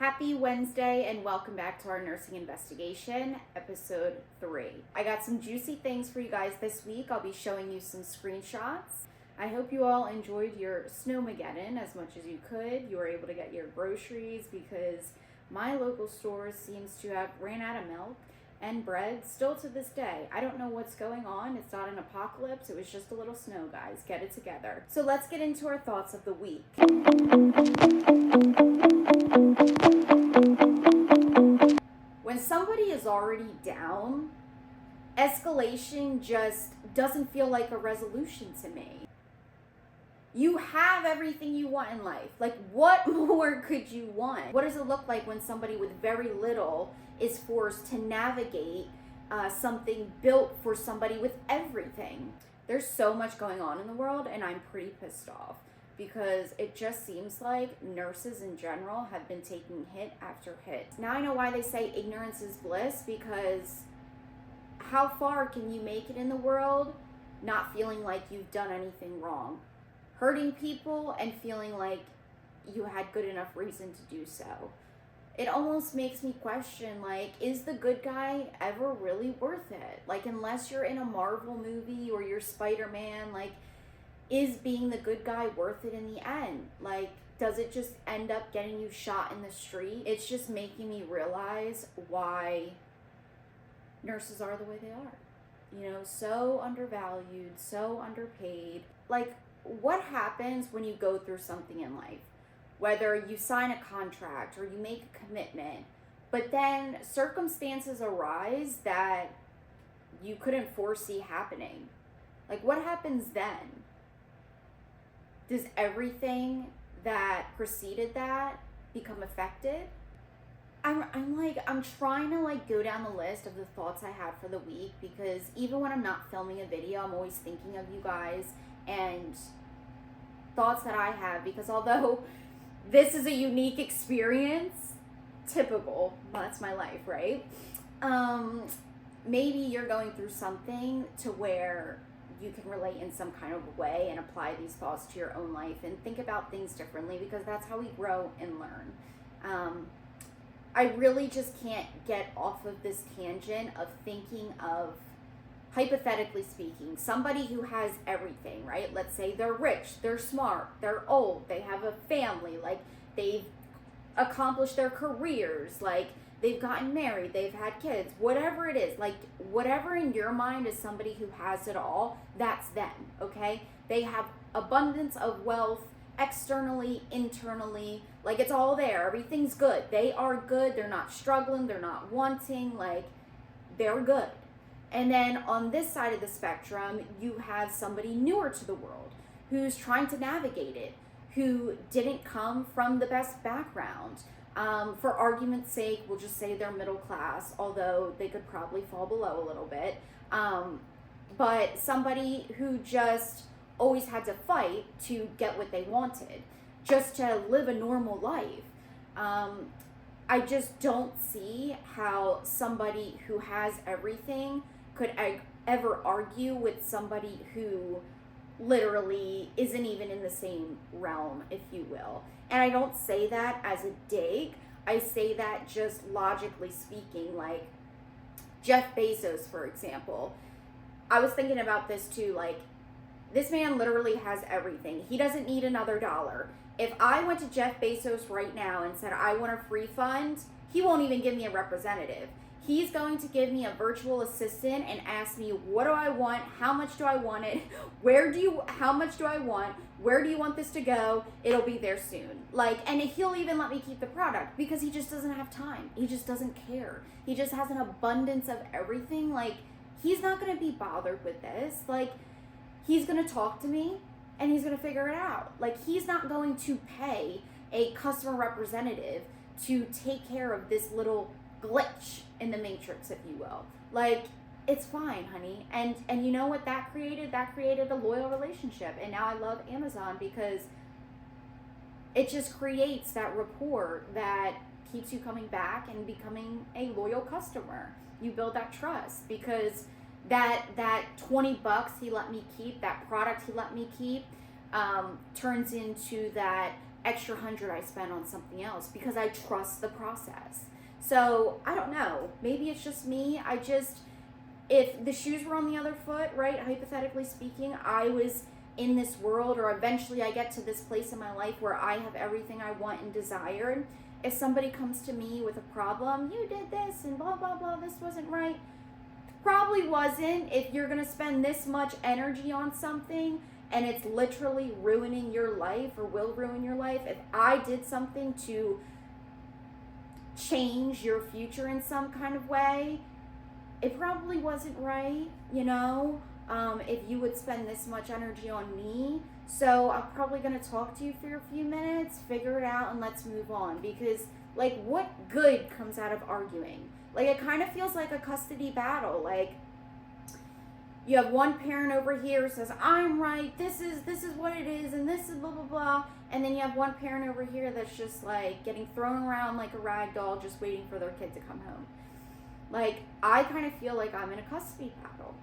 Happy Wednesday and welcome back to our nursing investigation, episode 3. I got some juicy things for you guys this week. I'll be showing you some screenshots. I hope you all enjoyed your snowmageddon as much as you could. You were able to get your groceries because my local store seems to have ran out of milk and bread still to this day. I don't know what's going on. It's not an apocalypse. It was just a little snow, guys. Get it together. So let's get into our thoughts of the week. When somebody is already down, escalation just doesn't feel like a resolution to me. You have everything you want in life. Like, what more could you want? What does it look like when somebody with very little is forced to navigate something built for somebody with everything? There's so much going on in the world, and I'm pretty pissed off because it just seems like nurses in general have been taking hit after hit. Now I know why they say ignorance is bliss, because how far can you make it in the world not feeling like you've done anything wrong? Hurting people and feeling like you had good enough reason to do so. It almost makes me question, like, is the good guy ever really worth it? Like, unless you're in a Marvel movie or you're Spider-Man, like, is being the good guy worth it in the end? Like, does it just end up getting you shot in the street? It's just making me realize why nurses are the way they are. You know, so undervalued, so underpaid. Like, what happens when you go through something in life? Whether you sign a contract or you make a commitment, but then circumstances arise that you couldn't foresee happening. Like, what happens then? Does everything that preceded that become affected? I'm trying to go down the list of the thoughts I had for the week, because even when I'm not filming a video, I'm always thinking of you guys and thoughts that I have, because although this is a unique experience, typical, that's my life, right? Maybe you're going through something to where you can relate in some kind of way and apply these thoughts to your own life and think about things differently, because that's how we grow and learn. I really just can't get off of this tangent of thinking of, hypothetically speaking, somebody who has everything, right? Let's say they're rich, they're smart, they're old, they have a family, like they've accomplished their careers, like they've gotten married, they've had kids, whatever it is, like whatever in your mind is somebody who has it all, that's them, okay? They have abundance of wealth, externally, internally, like it's all there, everything's good. They are good, they're not struggling, they're not wanting, like they're good. And then on this side of the spectrum, you have somebody newer to the world who's trying to navigate it, who didn't come from the best background. For argument's sake, we'll just say they're middle class, although they could probably fall below a little bit. But somebody who just always had to fight to get what they wanted, just to live a normal life. I just don't see how somebody who has everything could ever argue with somebody who literally isn't even in the same realm, if you will. And I don't say that as a dig. I say that just logically speaking, like Jeff Bezos, for example. I was thinking about this too, like this man literally has everything. He doesn't need another dollar. If I went to Jeff Bezos right now and said, I want a free fund, he won't even give me a representative. He's going to give me a virtual assistant and ask me, what do I want? How much do I want it? How much do I want? Where do you want this to go? It'll be there soon. And he'll even let me keep the product because he just doesn't have time. He just doesn't care. He just has an abundance of everything. He's not going to be bothered with this. He's going to talk to me and he's going to figure it out. He's not going to pay a customer representative to take care of this little glitch in the matrix, if you will. It's fine, honey. And you know what that created? That created a loyal relationship. And now I love Amazon because it just creates that rapport that keeps you coming back and becoming a loyal customer. You build that trust because that $20 he let me keep, that product he let me keep, turns into that extra 100 I spend on something else because I trust the process. So I don't know, maybe it's just me. If the shoes were on the other foot, right, hypothetically speaking, I was in this world, or eventually I get to this place in my life where I have everything I want and desired. If somebody comes to me with a problem, you did this and blah, blah, blah, this wasn't right. Probably wasn't. If you're going to spend this much energy on something and it's literally ruining your life or will ruin your life, if I did something to change your future in some kind of way, it probably wasn't right, if you would spend this much energy on me. So I'm probably going to talk to you for a few minutes, figure it out, and let's move on. Because, what good comes out of arguing? It kind of feels like a custody battle. You have one parent over here who says, I'm right, this is what it is, and this is blah, blah, blah. And then you have one parent over here that's just, getting thrown around like a rag doll, just waiting for their kid to come home. I kind of feel like I'm in a custody battle.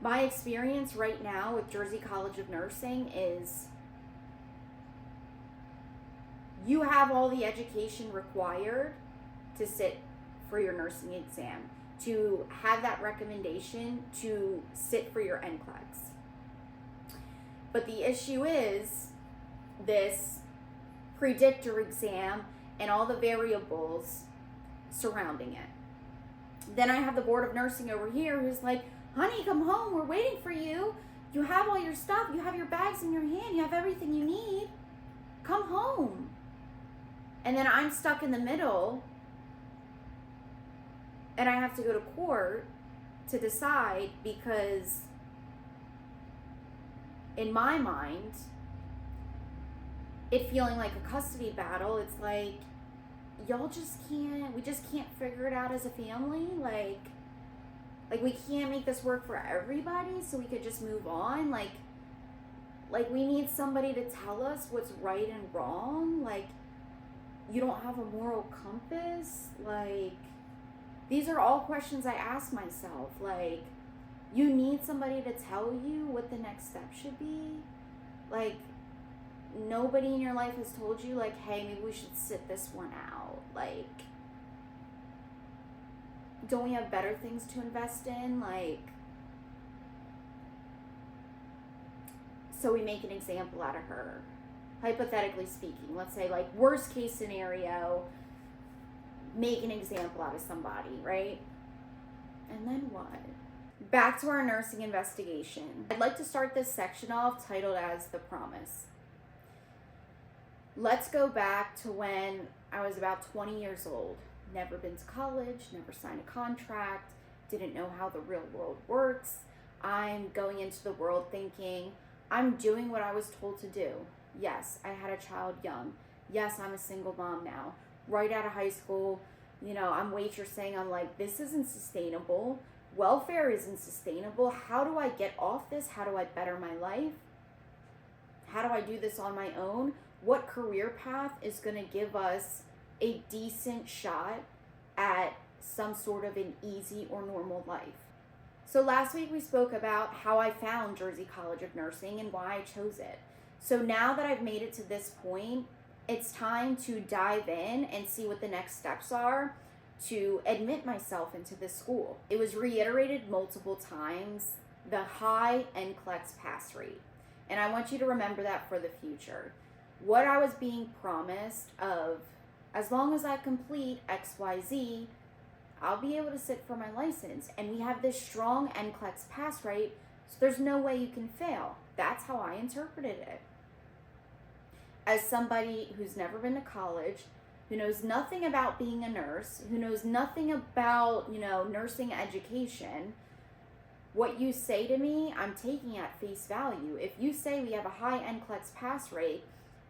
My experience right now with Jersey College of Nursing is you have all the education required to sit for your nursing exam, to have that recommendation to sit for your NCLEX. But the issue is this predictor exam and all the variables surrounding it. Then I have the Board of Nursing over here who's like, honey, come home, we're waiting for you. You have all your stuff, you have your bags in your hand, you have everything you need. Come home. And then I'm stuck in the middle and I have to go to court to decide, because in my mind, it feeling like a custody battle, it's like, we just can't figure it out as a family. We can't make this work for everybody, so we could just move on. We need somebody to tell us what's right and wrong. You don't have a moral compass. These are all questions I ask myself. You need somebody to tell you what the next step should be. Nobody in your life has told you, hey, maybe we should sit this one out. Don't we have better things to invest in? So we make an example out of her. Hypothetically speaking, let's say, worst case scenario, make an example out of somebody, right? And then what? Back to our nursing investigation. I'd like to start this section off titled as The Promise. Let's go back to when I was about 20 years old. Never been to college, never signed a contract, didn't know how the real world works. I'm going into the world thinking, I'm doing what I was told to do. Yes, I had a child young. Yes, I'm a single mom now. Right out of high school, I'm waitressing. I'm like, this isn't sustainable. Welfare isn't sustainable. How do I get off this? How do I better my life? How do I do this on my own? What career path is going to give us a decent shot at some sort of an easy or normal life? So last week we spoke about how I found Jersey College of Nursing and why I chose it. So now that I've made it to this point, it's time to dive in and see what the next steps are to admit myself into this school. It was reiterated multiple times, the high NCLEX pass rate. And I want you to remember that for the future. What I was being promised of, as long as I complete XYZ, I'll be able to sit for my license. And we have this strong NCLEX pass rate, so there's no way you can fail. That's how I interpreted it. As somebody who's never been to college, who knows nothing about being a nurse, who knows nothing about, nursing education, what you say to me, I'm taking at face value. If you say we have a high NCLEX pass rate,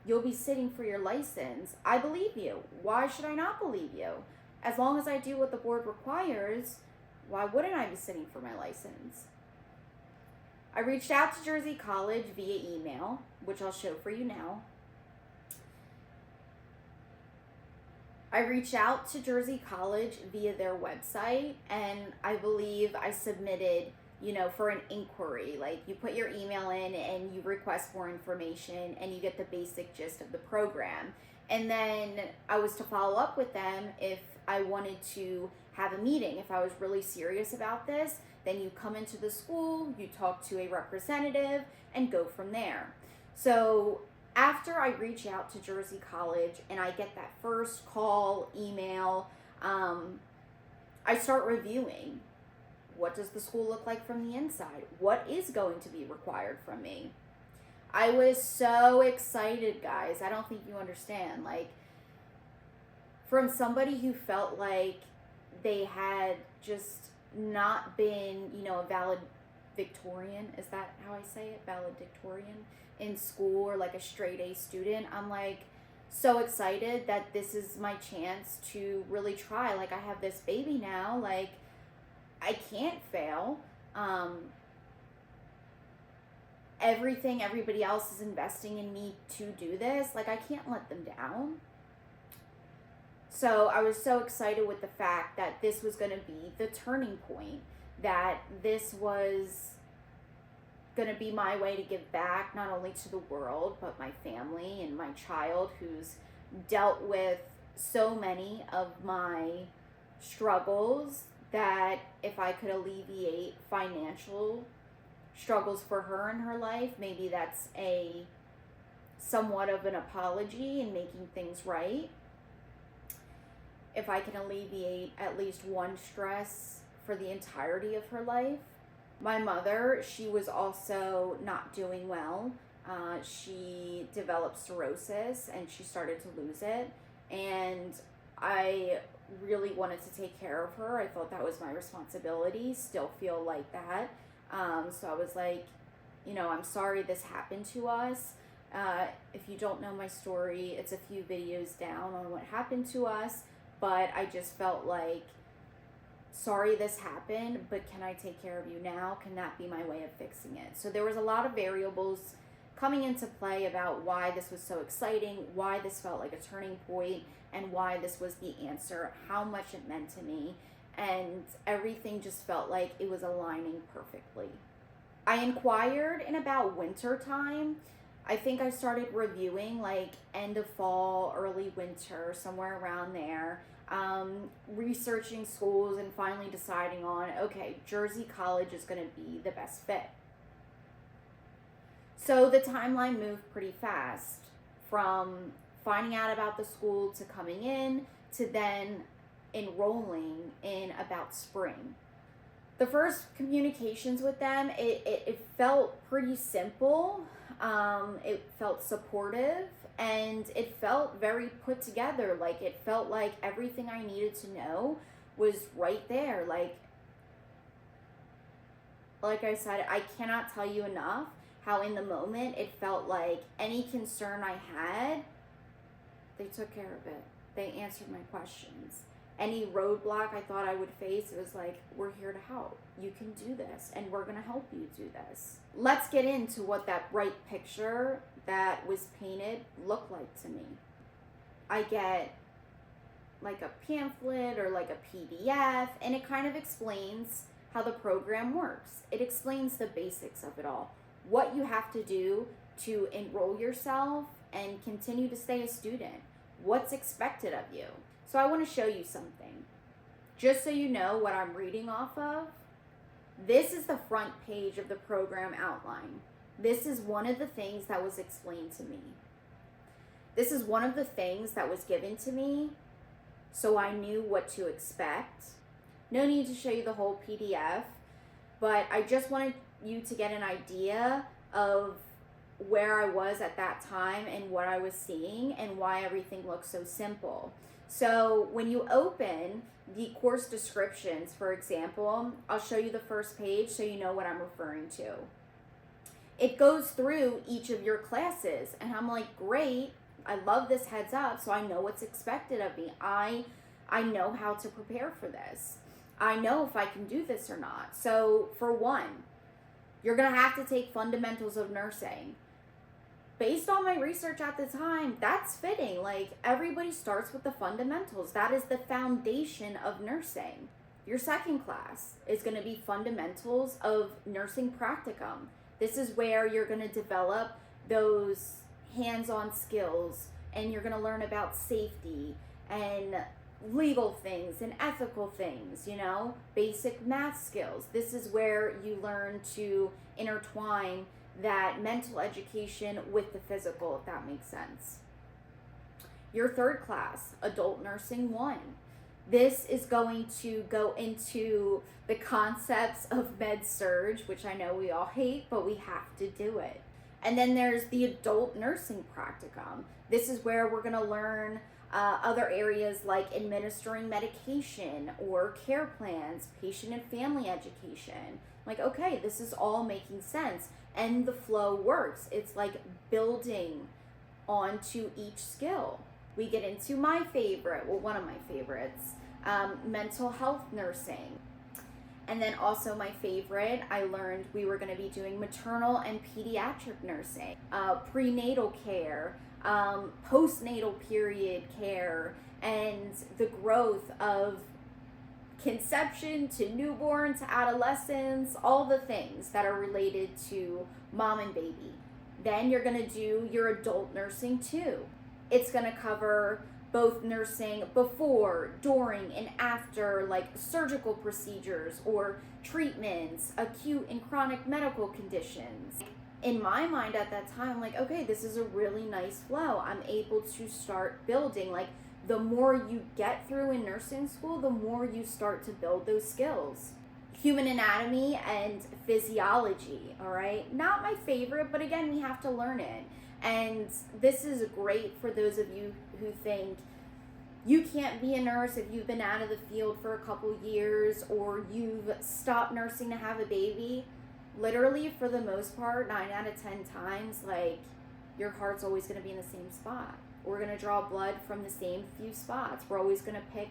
you'll be sitting for your license, I believe you. Why should I not believe you? As long as I do what the board requires, why wouldn't I be sitting for my license? I reached out to Jersey College via email, which I'll show for you now. I reached out to Jersey College via their website, and I believe I submitted, for an inquiry. Like you put your email in and you request more information and you get the basic gist of the program. And then I was to follow up with them if I wanted to have a meeting. If I was really serious about this, then you come into the school, you talk to a representative, and go from there. So after I reach out to Jersey College and I get that first call, email, I start reviewing. What does the school look like from the inside? What is going to be required from me? I was so excited, guys. I don't think you understand. Like, from somebody who felt like they had just not been, a valedictorian, is that how I say it? Valedictorian in school, or like a straight A student. I'm like so excited that this is my chance to really try. Like, I have this baby now. Like, I can't fail. Everything everybody else is investing in me to do this. Like, I can't let them down. So I was so excited with the fact that this was going to be the turning point, that this was going to be my way to give back, not only to the world, but my family and my child, who's dealt with so many of my struggles, that if I could alleviate financial struggles for her in her life, maybe that's a somewhat of an apology in making things right. If I can alleviate at least one stress for the entirety of her life. My mother, she was also not doing well. She developed cirrhosis and she started to lose it. And I really wanted to take care of her. I thought that was my responsibility, still feel like that. So I was like, I'm sorry this happened to us. If you don't know my story, it's a few videos down on what happened to us. But I just felt like, sorry this happened, but can I take care of you now? Can that be my way of fixing it? So there was a lot of variables coming into play about why this was so exciting, why this felt like a turning point, and why this was the answer, how much it meant to me. And everything just felt like it was aligning perfectly. I inquired in about winter time. I think I started reviewing like end of fall, early winter, somewhere around there, researching schools and finally deciding on, okay, Jersey College is going to be the best fit. So the timeline moved pretty fast from finding out about the school to coming in to then enrolling in about spring. The first communications with them, it felt pretty simple. It felt supportive and it felt very put together. Like, it felt like everything I needed to know was right there. Like I said, I cannot tell you enough how in the moment it felt like any concern I had, they took care of it. They answered my questions. Any roadblock I thought I would face, it was like, we're here to help. You can do this, and we're going to help you do this. Let's get into what that bright picture that was painted looked like to me. I get like a pamphlet or like a PDF, and it kind of explains how the program works. It explains the basics of it all. What you have to do to enroll yourself and continue to stay a student. What's expected of you. So I want to show you something. Just so you know what I'm reading off of, this is the front page of the program outline. This is one of the things that was explained to me. This is one of the things that was given to me, so I knew what to expect. No need to show you the whole PDF, but I just wanted you to get an idea of where I was at that time and what I was seeing and why everything looks so simple. So when you open the course descriptions, for example, I'll show you the first page so you know what I'm referring to. It goes through each of your classes, and I'm like, great, I love this heads up, so I know what's expected of me. I know how to prepare for this. I know if I can do this or not. So for one, you're going to have to take fundamentals of nursing. Based on my research at the time, that's fitting. Like, everybody starts with the fundamentals. That is the foundation of nursing. Your second class is going to be fundamentals of nursing practicum. This is where you're going to develop those hands-on skills, and you're going to learn about safety and legal things and ethical things, you know, basic math skills. This is where you learn to intertwine that mental education with the physical, if that makes sense. Your third class, Adult Nursing 1. This is going to go into the concepts of med-surg, which I know we all hate, but we have to do it. And then there's the Adult Nursing Practicum. This is where we're going to learn other areas like administering medication or care plans, patient and family education. Like, okay, this is all making sense, and the flow works. It's like building onto each skill. We get into my favorite, well, one of my favorites, mental health nursing. And then also my favorite, I learned we were going to be doing maternal and pediatric nursing, prenatal care, postnatal period care, and the growth of conception to newborn to adolescence, all the things that are related to mom and baby. Then you're going to do your adult nursing too. It's going to cover both nursing before, during, and after, like surgical procedures or treatments, acute and chronic medical conditions. In my mind at that time, like, okay, this is a really nice flow. I'm able to start building. Like, the more you get through in nursing school, the more you start to build those skills. Human anatomy and physiology, all right? Not my favorite, but again, we have to learn it. And this is great for those of you who think you can't be a nurse if you've been out of the field for a couple years or you've stopped nursing to have a baby. Literally, for the most part, 9 out of 10 times, like, your heart's always going to be in the same spot. We're going to draw blood from the same few spots. We're always going to pick,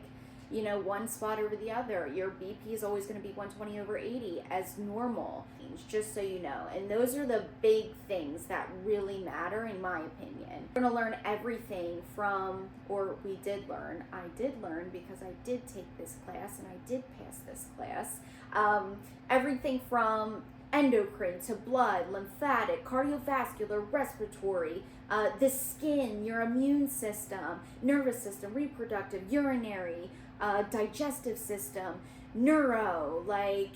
you know, one spot over the other. Your BP is always going to be 120/80 as normal, just so you know. And those are the big things that really matter, in my opinion. We're going to learn everything from, or we did learn, I did learn because I did take this class and I did pass this class, everything from endocrine to blood, lymphatic, cardiovascular, respiratory, the skin, your immune system, nervous system, reproductive, urinary, digestive system, neuro. Like,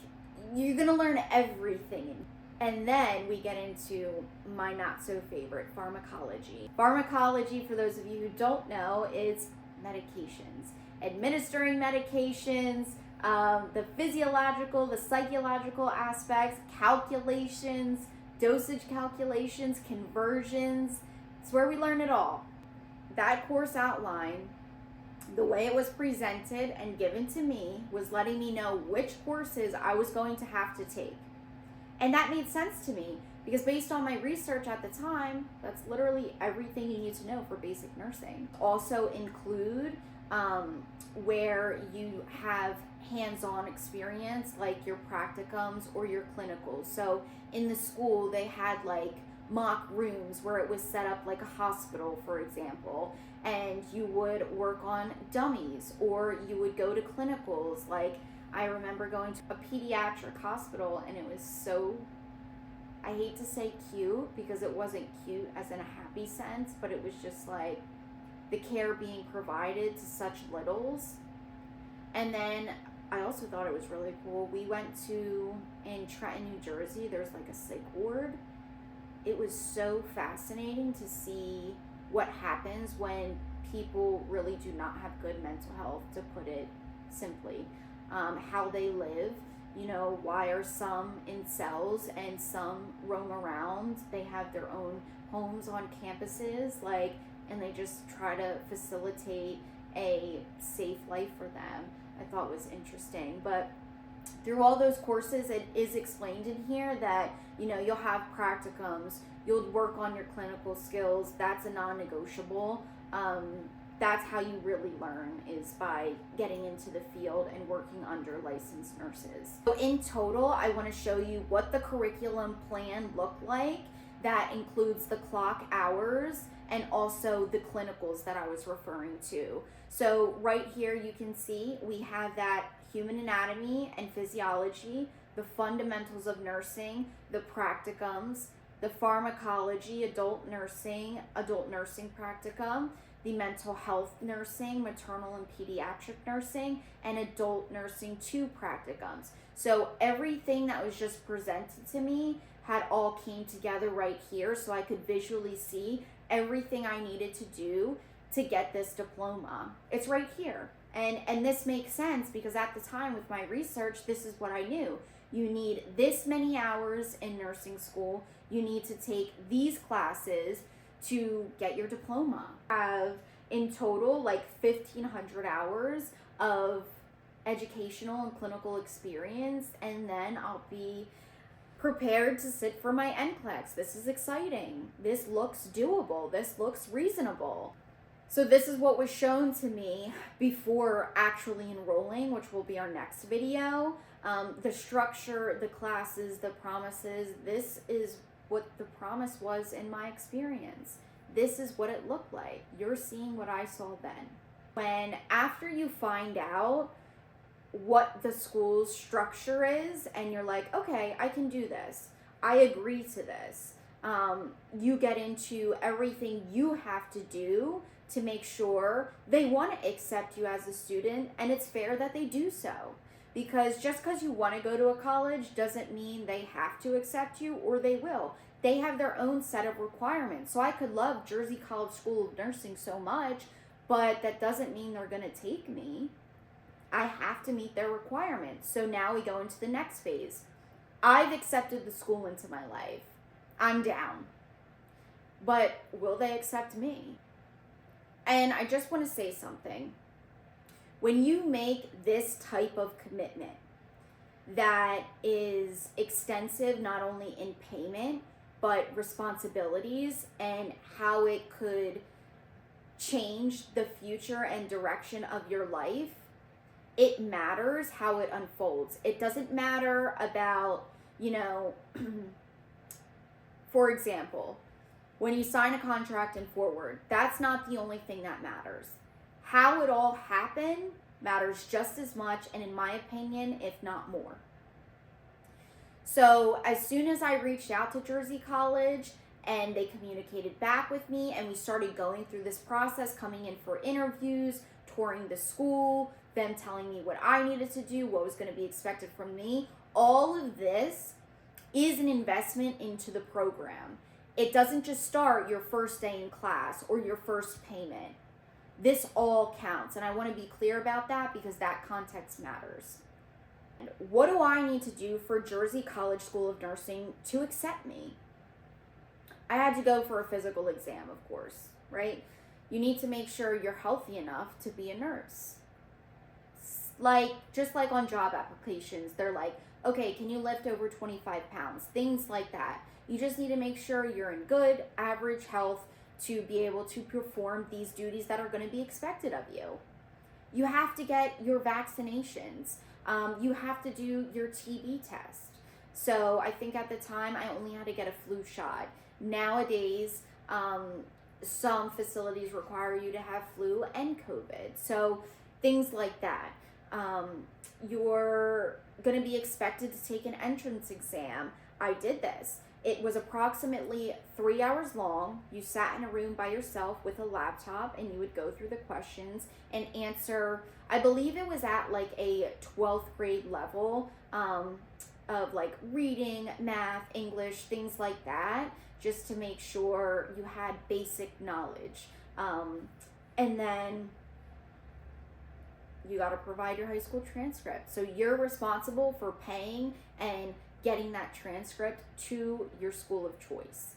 you're gonna learn everything. And then we get into my not so favorite, pharmacology. Pharmacology, for those of you who don't know, is medications, administering medications, the physiological, the psychological aspects, calculations, dosage calculations, conversions. It's where we learn it all. That course outline, the way it was presented and given to me, was letting me know which courses I was going to have to take. And that made sense to me because based on my research at the time, that's literally everything you need to know for basic nursing. Also include where you have hands-on experience, like your practicums or your clinicals. So in the school, they had like mock rooms where it was set up like a hospital, for example, and you would work on dummies, or you would go to clinicals. Like, I remember going to a pediatric hospital, and it was so, I hate to say cute because it wasn't cute as in a happy sense, but it was just like the care being provided to such littles. And then I also thought it was really cool. We went to, in Trenton, New Jersey, there's like a psych ward. It was so fascinating to see what happens when people really do not have good mental health, to put it simply. How they live, you know, why are some in cells and some roam around? They have their own homes on campuses, like, and they just try to facilitate a safe life for them. I thought was interesting. But through all those courses, it is explained in here that, you know, you'll have practicums, you'll work on your clinical skills. That's a non-negotiable. That's how you really learn, is by getting into the field and working under licensed nurses. So in total, I want to show you what the curriculum plan looked like. That includes the clock hours and also the clinicals that I was referring to. So right here you can see we have that human anatomy and physiology, the fundamentals of nursing, the practicums, the pharmacology, adult nursing practicum, the mental health nursing, maternal and pediatric nursing, and adult nursing 2 practicums. So everything that was just presented to me had all came together right here, so I could visually see everything I needed to do to get this diploma. It's right here. And this makes sense because at the time with my research, this is what I knew. You need this many hours in nursing school. You need to take these classes to get your diploma. I have in total like 1,500 hours of educational and clinical experience, and then I'll be prepared to sit for my NCLEX. This is exciting. This looks doable. This looks reasonable. So this is what was shown to me before actually enrolling, which will be our next video. The structure, the classes, the promises, this is what the promise was in my experience. This is what it looked like. You're seeing what I saw then. When after you find out what the school's structure is and you're like, okay, I can do this. I agree to this. You get into everything you have to do to make sure they want to accept you as a student, and it's fair that they do so. Because just because you want to go to a college doesn't mean they have to accept you, or they will. They have their own set of requirements. So I could love Jersey College School of Nursing so much, but that doesn't mean they're going to take me. I have to meet their requirements. So now we go into the next phase. I've accepted the school into my life. I'm down. But will they accept me? And I just want to say something. When you make this type of commitment that is extensive not only in payment, but responsibilities and how it could change the future and direction of your life, it matters how it unfolds. It doesn't matter about, for example, when you sign a contract and forward, that's not the only thing that matters. How it all happened matters just as much, and in my opinion, if not more. So as soon as I reached out to Jersey College and they communicated back with me and we started going through this process, coming in for interviews, touring the school, them telling me what I needed to do, what was going to be expected from me, all of this is an investment into the program. It doesn't just start your first day in class or your first payment. This all counts, and I want to be clear about that because that context matters. What do I need to do for Jersey College School of Nursing to accept me? I had to go for a physical exam, of course, right? You need to make sure you're healthy enough to be a nurse. Just like on job applications, they're like, okay, can you lift over 25 pounds? Things like that. You just need to make sure you're in good, average health to be able to perform these duties that are going to be expected of you. You have to get your vaccinations. You have to do your TB test. So I think at the time I only had to get a flu shot. Nowadays, some facilities require you to have flu and COVID. So things like that. You're going to be expected to take an entrance exam. I did this. It was approximately 3 hours long. You sat in a room by yourself with a laptop and you would go through the questions and answer. I believe it was at like a 12th grade level of like reading, math, English, things like that, just to make sure you had basic knowledge. And then you got to provide your high school transcript. So you're responsible for paying and getting that transcript to your school of choice.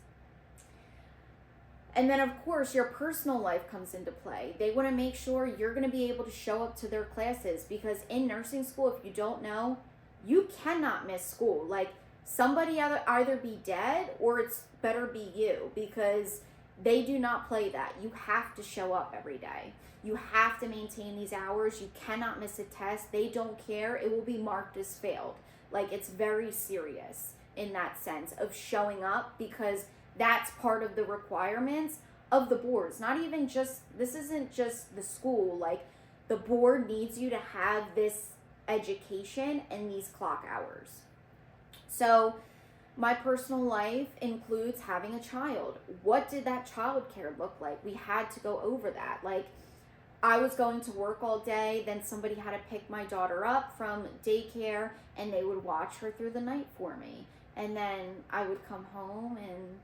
And then of course your personal life comes into play. They want to make sure you're going to be able to show up to their classes, because in nursing school, if you don't know, you cannot miss school. Like, somebody either be dead or it's better be you, because they do not play that. You have to show up every day. You have to maintain these hours. You cannot miss a test. They don't care. It will be marked as failed. Like, it's very serious in that sense of showing up, because that's part of the requirements of the boards. Not even just, this isn't just the school, like the board needs you to have this education and these clock hours. So my personal life includes having a child. What did that childcare look like? We had to go over that. Like, I was going to work all day, then somebody had to pick my daughter up from daycare, and they would watch her through the night for me. And then I would come home and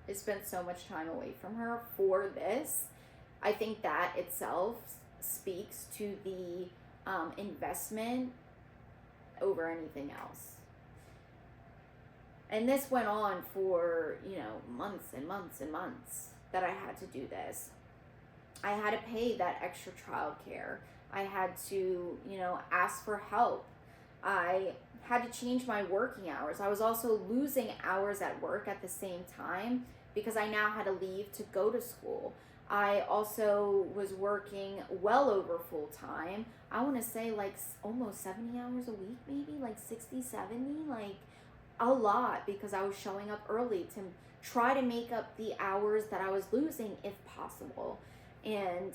I spent so much time away from her for this. I think that itself speaks to the investment over anything else. And this went on for, months and months and months that I had to do this. I had to pay that extra childcare. I had to, ask for help. I had to change my working hours. I was also losing hours at work at the same time because I now had to leave to go to school. I also was working well over full time. I want to say like almost 70 hours a week, maybe like 60, 70, like a lot, because I was showing up early to try to make up the hours that I was losing if possible. And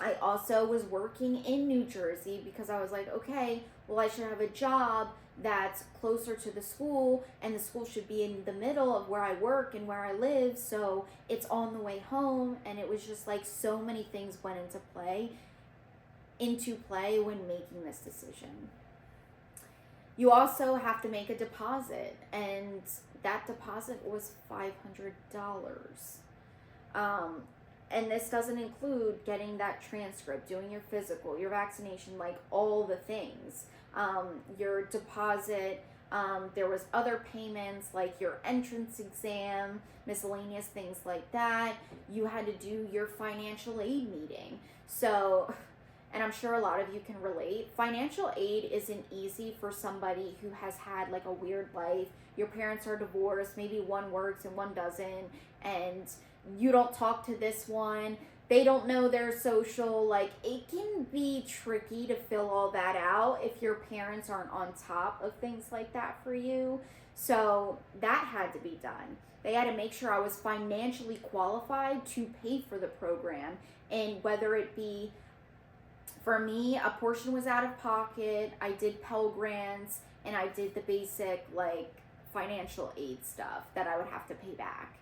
I also was working in New Jersey because I was like, okay, well, I should have a job that's closer to the school, and the school should be in the middle of where I work and where I live, so it's on the way home. And it was just like so many things went into play when making this decision. You also have to make a deposit, and that deposit was $500. And this doesn't include getting that transcript, doing your physical, your vaccination, like all the things. Your deposit, there was other payments like your entrance exam, miscellaneous things like that. You had to do your financial aid meeting. So, and I'm sure a lot of you can relate, financial aid isn't easy for somebody who has had like a weird life. Your parents are divorced, maybe one works and one doesn't, and you don't talk to this one, they don't know their social. Like, it can be tricky to fill all that out if your parents aren't on top of things like that for you. So that had to be done. They had to make sure I was financially qualified to pay for the program, and whether it be, for me, a portion was out of pocket. I did Pell Grants, and I did the basic like financial aid stuff that I would have to pay back.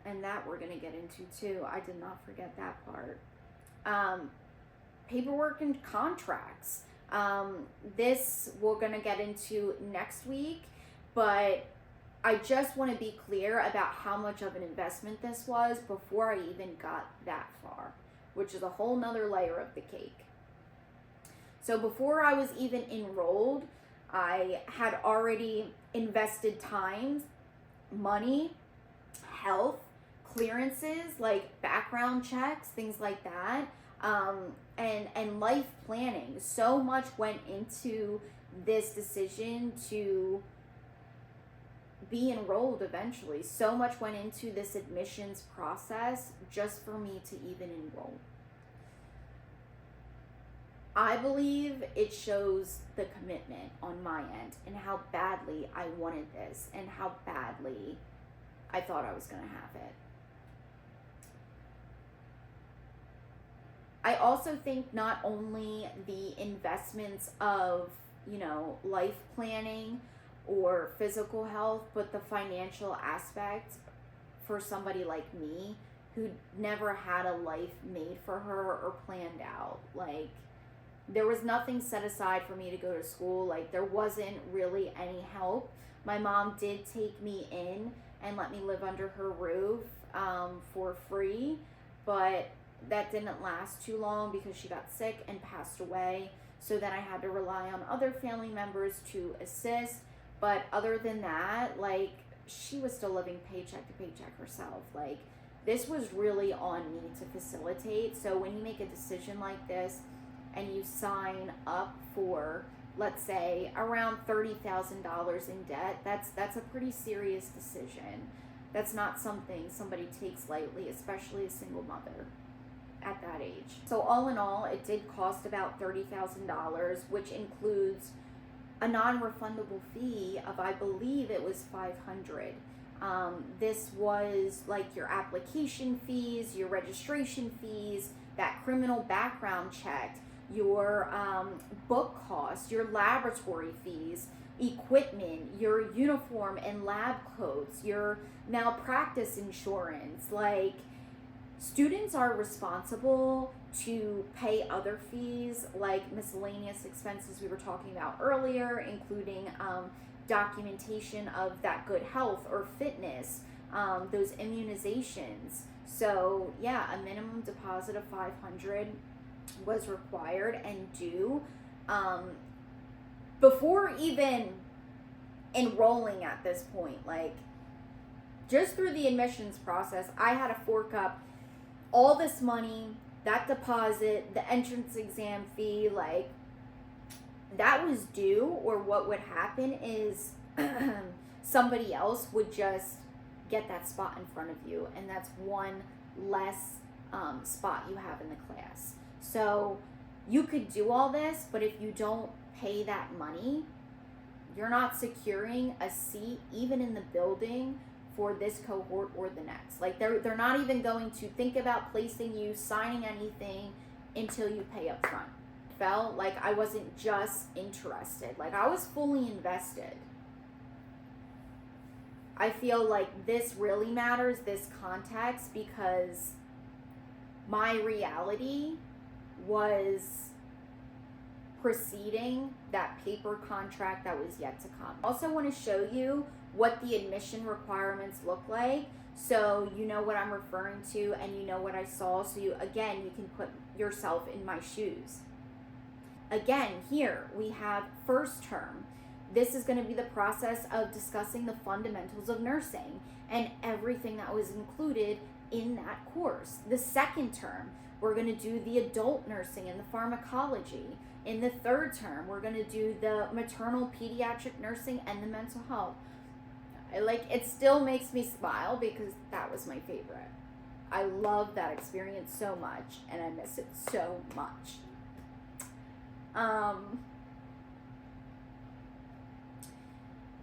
And that we're going to get into too. I did not forget that part. Paperwork and contracts. This we're going to get into next week, but I just want to be clear about how much of an investment this was before I even got that far, which is a whole nother layer of the cake. So before I was even enrolled, I had already invested time, money, health, clearances, like background checks, things like that, and life planning. So much went into this decision to be enrolled eventually. So much went into this admissions process just for me to even enroll. I believe it shows the commitment on my end and how badly I wanted this and how badly I thought I was going to have it. I also think not only the investments of, life planning or physical health, but the financial aspect for somebody like me who never had a life made for her or planned out. Like, there was nothing set aside for me to go to school. Like, there wasn't really any help. My mom did take me in and let me live under her roof for free, but that didn't last too long because she got sick and passed away. So then I had to rely on other family members to assist. But other than that, like, she was still living paycheck to paycheck herself. Like, this was really on me to facilitate. So when you make a decision like this and you sign up for, let's say, around $30,000 in debt, that's a pretty serious decision. That's not something somebody takes lightly, especially a single mother at that age. So all in all, it did cost about $30,000, which includes a non-refundable fee of, I believe it was $500. This was like your application fees, your registration fees, that criminal background check, your book costs, your laboratory fees, equipment, your uniform and lab coats, your malpractice insurance. Like, students are responsible to pay other fees like miscellaneous expenses we were talking about earlier, including documentation of that good health or fitness, those immunizations. So yeah, a minimum deposit of $500 was required and due before even enrolling at this point. Like, just through the admissions process, I had to fork up all this money, that deposit, the entrance exam fee. Like, that was due, or what would happen is somebody else would just get that spot in front of you, and that's one less spot you have in the class. So you could do all this, but if you don't pay that money, you're not securing a seat even in the building for this cohort or the next. Like, they're not even going to think about placing you, signing anything until you pay up front. Felt like I wasn't just interested, like I was fully invested. I feel like this really matters, this context, because my reality was preceding that paper contract that was yet to come. Also want to show you what the admission requirements look like, so you know what I'm referring to and you know what I saw, so you can put yourself in my shoes. Again, here we have first term. This is going to be the process of discussing the fundamentals of nursing and everything that was included in that course. The second term, we're going to do the adult nursing and the pharmacology. In the third term, we're going to do the maternal pediatric nursing and the mental health. It still makes me smile because that was my favorite. I love that experience so much, and I miss it so much.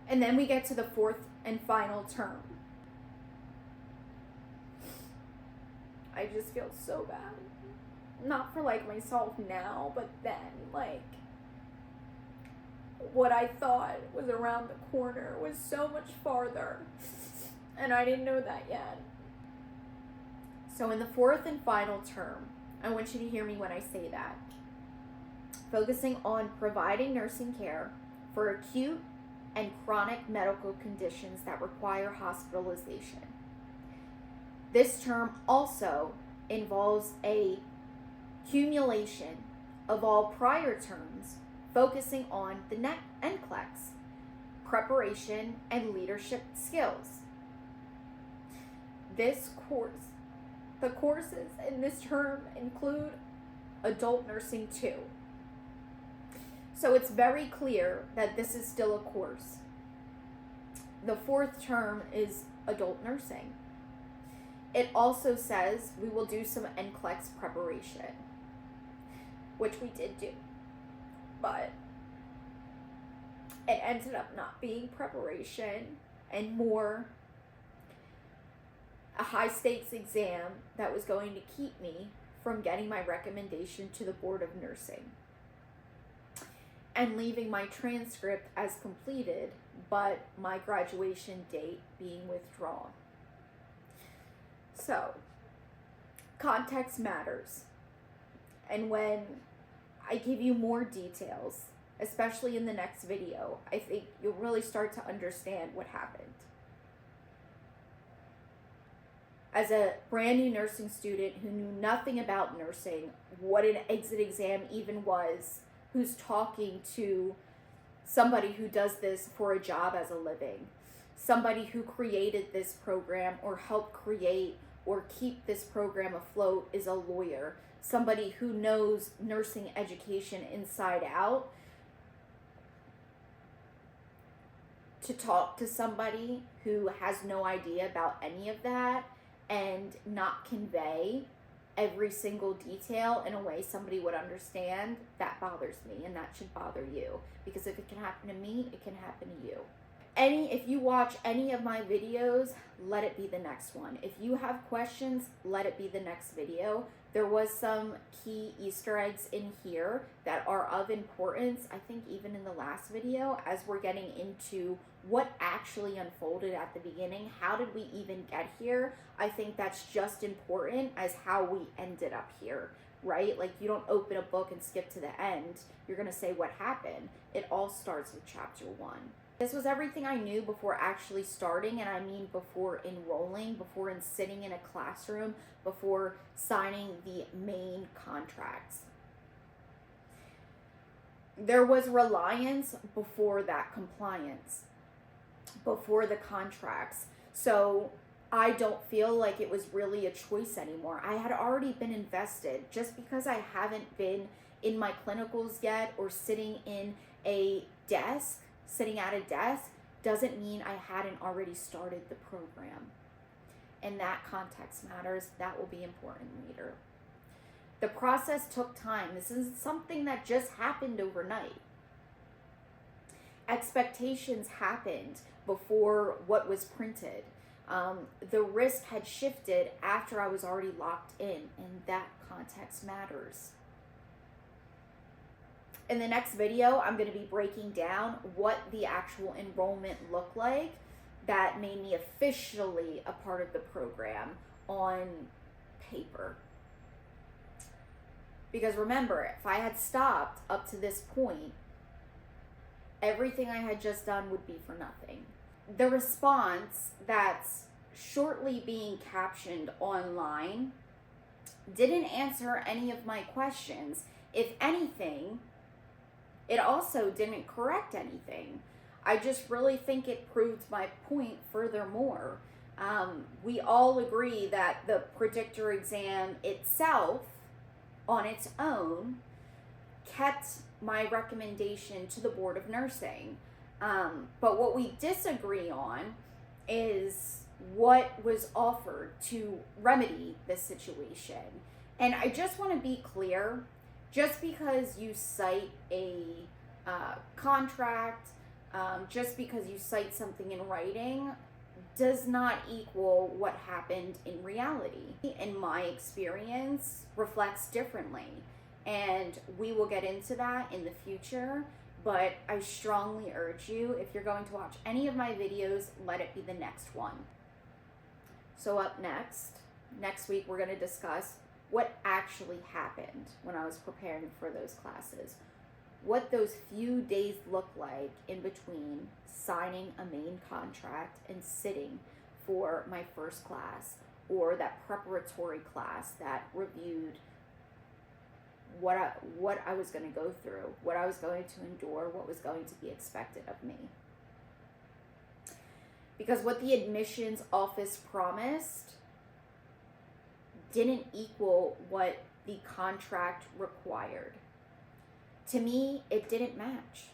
And then we get to the fourth and final term. I just feel so bad. Not for like myself now, but then like what I thought was around the corner was so much farther. And I didn't know that yet. So in the fourth and final term, I want you to hear me when I say that. Focusing on providing nursing care for acute and chronic medical conditions that require hospitalization. This term also involves a accumulation of all prior terms, focusing on the NCLEX, preparation and leadership skills. The courses in this term include adult nursing 2. So it's very clear that this is still a course. The fourth term is adult nursing. It also says we will do some NCLEX preparation, which we did do, but it ended up not being preparation and more a high stakes exam that was going to keep me from getting my recommendation to the Board of Nursing and leaving my transcript as completed, but my graduation date being withdrawn. So, context matters. And when I give you more details, especially in the next video, I think you'll really start to understand what happened. As a brand new nursing student who knew nothing about nursing, what an exit exam even was, who's talking to somebody who does this for a job as a living, somebody who created this program or helped create or keep this program afloat is a lawyer, somebody who knows nursing education inside out, to talk to somebody who has no idea about any of that and not convey every single detail in a way somebody would understand, that bothers me, and that should bother you. Because if it can happen to me, it can happen to you. If you watch any of my videos, let it be the next one. If you have questions, let it be the next video. There was some key Easter eggs in here that are of importance, I think even in the last video, as we're getting into what actually unfolded at the beginning. How did we even get here? I think that's just important as how we ended up here, right? Like, you don't open a book and skip to the end. You're gonna say what happened. It all starts with chapter 1. This was everything I knew before actually starting, and I mean before enrolling, before sitting in a classroom, before signing the main contracts. There was reliance before that compliance, before the contracts. So I don't feel like it was really a choice anymore. I had already been invested. Just because I haven't been in my clinicals yet or sitting at a desk, doesn't mean I hadn't already started the program. And that context matters. That will be important later. The process took time. This isn't something that just happened overnight. Expectations happened before what was printed. The risk had shifted after I was already locked in, and that context matters. In the next video, I'm going to be breaking down what the actual enrollment looked like that made me officially a part of the program on paper. Because remember, if I had stopped up to this point, everything I had just done would be for nothing. The response that's shortly being captioned online didn't answer any of my questions. If anything, it also didn't correct anything. I just really think it proved my point furthermore. We all agree that the predictor exam itself, on its own, kept my recommendation to the Board of Nursing. But what we disagree on is what was offered to remedy this situation. And I just want to be clear, just because you cite a contract, just because you cite something in writing, does not equal what happened in reality. In my experience, reflects differently. And we will get into that in the future, but I strongly urge you, if you're going to watch any of my videos, let it be the next one. So up next week, we're going to discuss what actually happened when I was preparing for those classes. What those few days looked like in between signing a main contract and sitting for my first class, or that preparatory class that reviewed what I was going to go through, what I was going to endure, what was going to be expected of me. Because what the admissions office promised didn't equal what the contract required. To me, it didn't match.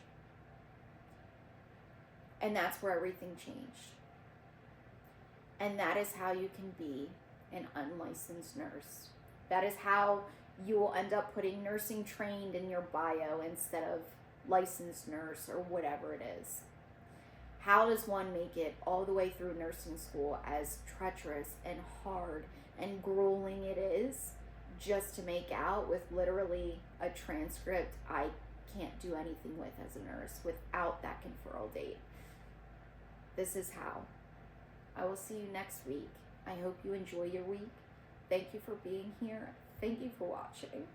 And that's where everything changed. And that is how you can be an unlicensed nurse. That is how you will end up putting nursing trained in your bio instead of licensed nurse or whatever it is. How does one make it all the way through nursing school, as treacherous and hard and grueling it is, just to make out with literally a transcript I can't do anything with as a nurse without that conferral date? This is how. I will see you next week. I hope you enjoy your week. Thank you for being here. Thank you for watching.